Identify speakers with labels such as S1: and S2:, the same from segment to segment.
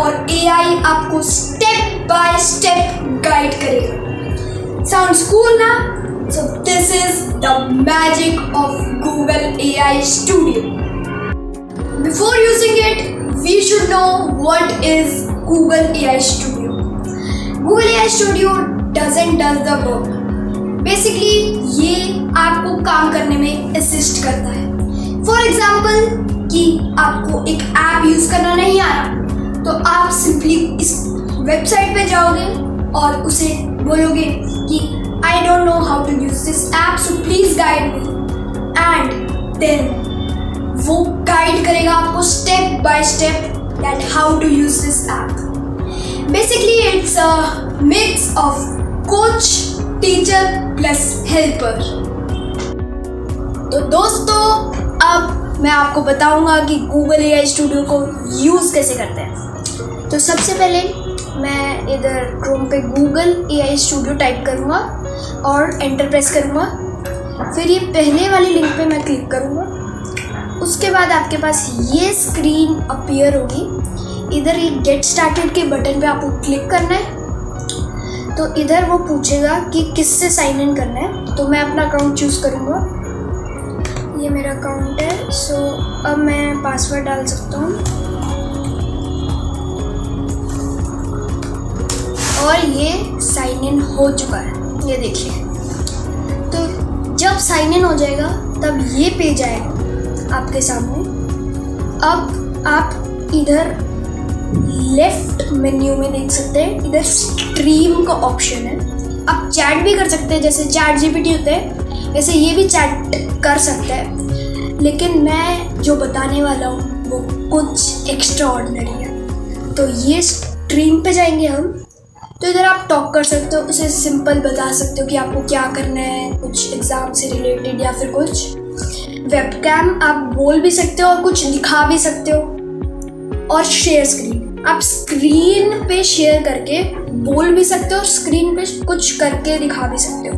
S1: और AI आपको step by step guide करेगा. Sounds cool ना? So this is the magic of Google AI Studio. Before using it, we should know what is Google AI Studio. Google AI Studio doesn't does the work. Basically ये आपको काम करने में assist करता है. For example कि आपको एक ऐप यूज करना नहीं आ रहा तो आप सिंपली इस वेबसाइट पे जाओगे और उसे बोलोगे कि I don't know how to use this app so please guide me and then वो गाइड करेगा आपको step by step that how to use this app. Basically it's a mix of coach teacher plus helper. तो दोस्तों अब मैं आपको बताऊंगा कि गूगल AI स्टूडियो को यूज़ कैसे करते हैं. तो सबसे पहले मैं इधर क्रोम पे गूगल AI स्टूडियो टाइप करूंगा और एंटर प्रेस करूंगा. फिर ये पहले वाली लिंक पे मैं क्लिक करूंगा. उसके बाद आपके पास ये स्क्रीन अपीयर होगी. इधर ये गेट स्टार्टेड के बटन पे आपको क्लिक करना है. तो इधर वो पूछेगा कि किससे साइन इन करना है. तो मैं अपना अकाउंट चूज़ करूँगा. ये मेरा अकाउंट है. सो अब मैं पासवर्ड डाल सकता हूँ और ये साइन इन हो चुका है. ये देखिए. तो जब साइन इन हो जाएगा तब ये पेज आएगा आपके सामने. अब आप इधर लेफ्ट मेन्यू में देख सकते हैं इधर स्ट्रीम का ऑप्शन है. आप चैट भी कर सकते हैं जैसे ChatGPT होते हैं वैसे ये भी चैट कर सकते हैं. लेकिन मैं जो बताने वाला हूँ वो कुछ एक्स्ट्रा ऑर्डिनरी है. तो ये स्ट्रीम पे जाएंगे हम. तो इधर आप टॉक कर सकते हो. उसे सिंपल बता सकते हो कि आपको क्या करना है. कुछ एग्ज़ाम से रिलेटेड या फिर कुछ. वेबकैम आप बोल भी सकते हो और कुछ दिखा भी सकते हो. और शेयर स्क्रीन आप स्क्रीन पे शेयर करके बोल भी सकते हो और स्क्रीन पे कुछ करके दिखा भी सकते हो.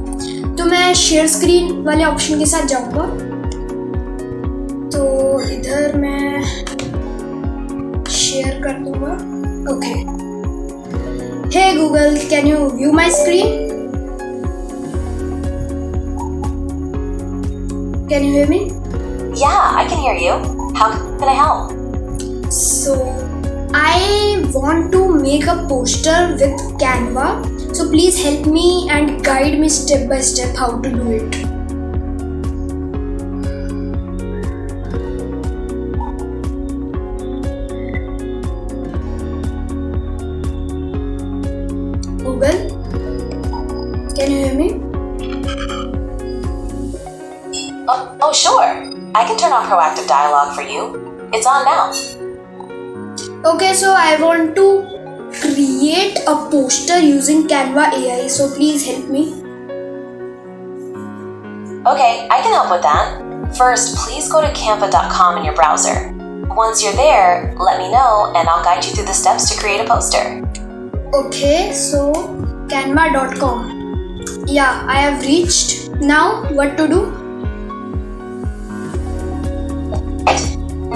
S1: तो मैं शेयर स्क्रीन वाले ऑप्शन के साथ जाऊंगा. तो इधर मैं शेयर कर दूंगा. Okay. Hey Google can you view my screen. Can you hear me?
S2: Yeah, I can hear you. How can I help?
S1: So I want to make a poster with Canva. So please help me and guide me step by step how to do it. Google, can you hear me?
S2: Oh, sure. I can turn on proactive dialogue for you. It's on now.
S1: Okay, so I want to create a poster using Canva AI. So please help me.
S2: Okay, I can help with that. First, please go to canva.com in your browser. Once you're there, let me know and I'll guide you through the steps to create a poster.
S1: Okay, so canva.com. Yeah, I have reached. Now, what to do?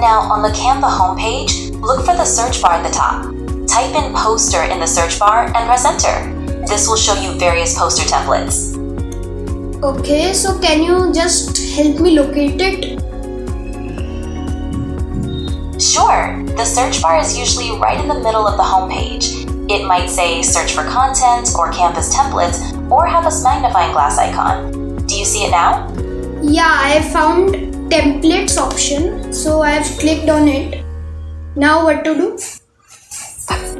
S2: Now, on the Canva homepage, look for the search bar at the top. Type in poster in the search bar and press enter. This will show you various poster templates.
S1: Okay, so can you just help me locate it?
S2: Sure. The search bar is usually right in the middle of the homepage. It might say search for content or Canvas templates or have a magnifying glass icon. Do you see it now?
S1: Yeah, I found templates option. So I have clicked on it. Now what to do?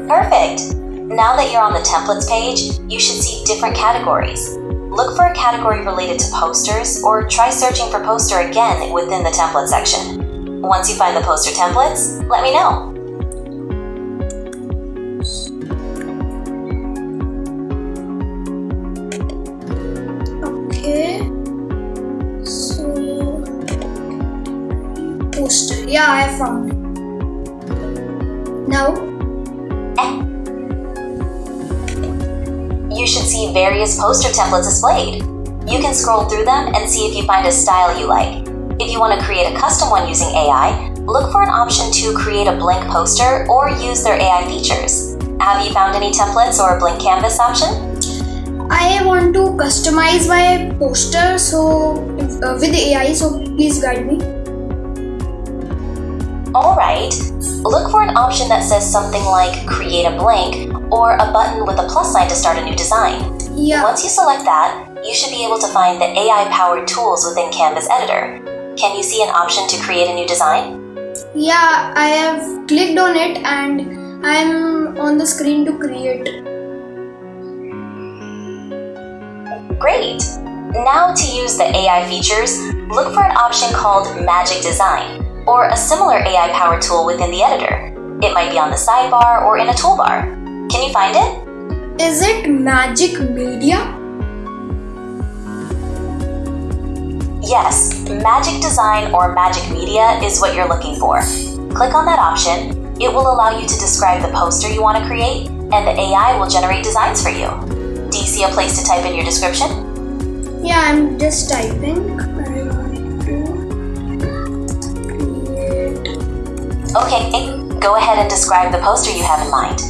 S2: Perfect. Now that you're on the templates page, you should see different categories. Look for a category related to posters or try searching for poster again within the template section. Once you find the poster templates, let me know.
S1: Okay. So poster. Yeah, I found it. Now
S2: you should see various poster templates displayed. You can scroll through them and see if you find a style you like. If you want to create a custom one using AI, look for an option to create a blank poster or use their AI features. Have you found any templates or blank canvas option?
S1: I want to customize my poster with AI, so please guide me.
S2: Alright, look for an option that says something like create a blank or a button with a plus sign to start a new design.
S1: Yeah.
S2: Once you select that, you should be able to find the AI-powered tools within Canvas Editor. Can you see an option to create a new design?
S1: Yeah, I have clicked on it and I'm on the screen to create.
S2: Great! Now to use the AI features, look for an option called Magic Design, or a similar AI-powered tool within the editor. It might be on the sidebar or in a toolbar. Can you find it?
S1: Is it Magic Media?
S2: Yes, Magic Design or Magic Media is what you're looking for. Click on that option. It will allow you to describe the poster you want to create, and the AI will generate designs for you. Do you see a place to type in your description?
S1: Yeah, I'm just typing. I want to create.
S2: Okay, go ahead and describe the poster you have in mind.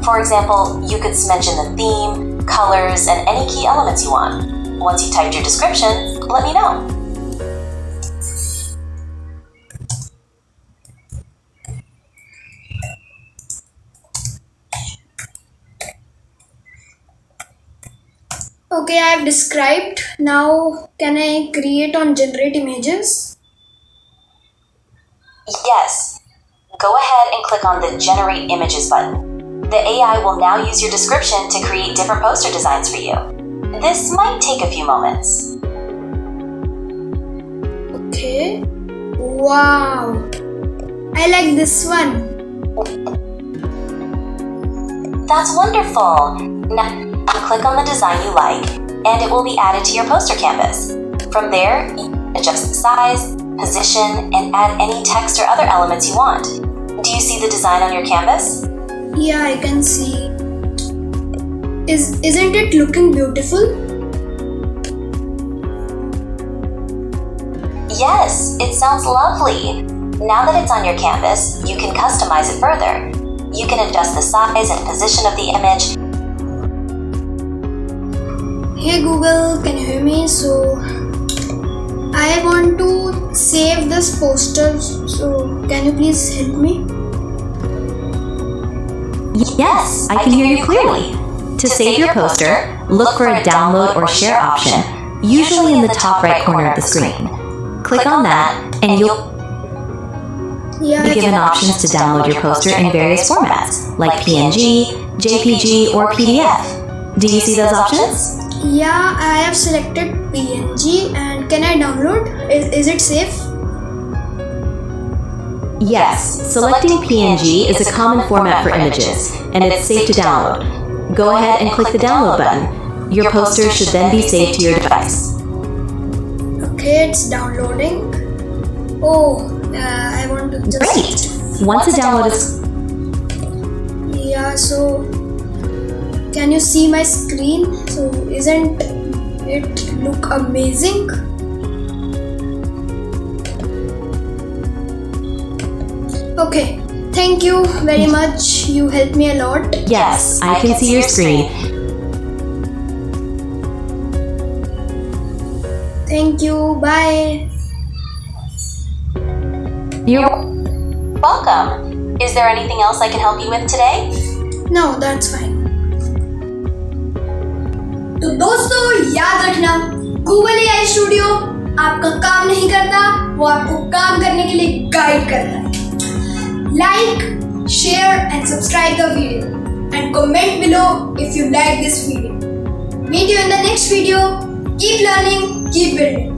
S2: For example, you could mention the theme, colors, and any key elements you want. Once you've typed your description, let me know.
S1: Okay, I have described. Now, can I create on generate images?
S2: Yes. Go ahead and click on the Generate Images button. The AI will now use your description to create different poster designs for you. This might take a few moments.
S1: Okay. Wow. I like this one.
S2: That's wonderful. Now, click on the design you like, and it will be added to your poster canvas. From there, you can adjust the size, position, and add any text or other elements you want. Do you see the design on your canvas?
S1: Yeah, I can see. Isn't it looking beautiful?
S2: Yes, it sounds lovely. Now that it's on your canvas, you can customize it further. You can adjust the size and position of the image.
S1: Hey Google, can you hear me? So, I want to save this poster. So, can you please help me?
S2: Yes, I can hear you clearly. To save your poster, look for a download or share option, usually in the top right corner of the screen. Click on that, and you'll be given options to download your poster in various formats, like PNG, JPG, or PDF. Do you see those options?
S1: Yeah, I have selected PNG and can I download? Is it safe?
S2: Yes, selecting PNG is a common format for images, and it's safe to download. Go ahead and click the download button. Your poster should then be saved to your device.
S1: Okay, it's downloading. Oh, I want to just...
S2: Great! Once the download is...
S1: Yeah, so... Can you see my screen? So, isn't it look amazing? Okay, thank you very much. You helped me a lot.
S2: Yes, I can see your screen.
S1: Thank you. Bye.
S2: You're welcome. Is there anything else I can help you with today?
S1: No, that's fine. तो दोस्तों याद रखना, Google AI studio आपका काम नहीं करता, वो आपको काम करने के लिए गाइड करता है। Like, share and subscribe the video and comment below if you like this video. Meet you in the next video. Keep learning, keep building.